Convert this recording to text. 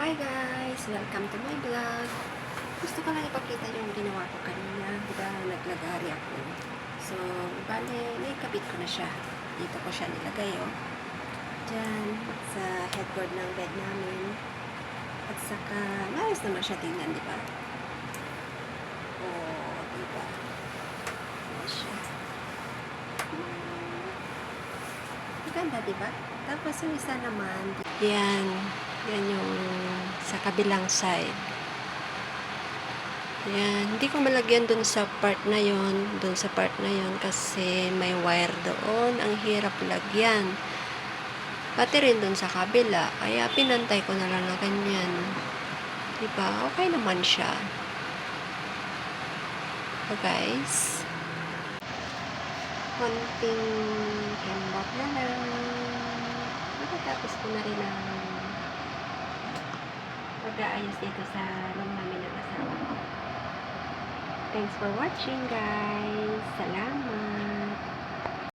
Hi guys! Welcome to my vlog. Gusto ko lang ipakita yung ginawa ko kanina. Diba, naglagari ako. So, bale, naikabit ko na siya. Dito ko siya nilagay, oh. Diyan, sa headboard ng bed namin. At saka, maayos naman siya tingnan, diba? Oh, diba? Ayan siya. Maganda, diba? Tapos yung isa naman, yan. Yan yung sa kabilang side. Yan. Hindi ko malagyan dun sa part na yon, dun sa part na yon kasi may wire doon. Ang hirap lagyan. Pati rin dun sa kabila. Kaya pinantay ko na lang na ganyan. Diba? Okay naman siya. So guys, konting hembot na lang. Matatapos ko na rin ang pag-aayos dito sa room namin ng asawa ko. Thanks for watching guys. Salamat.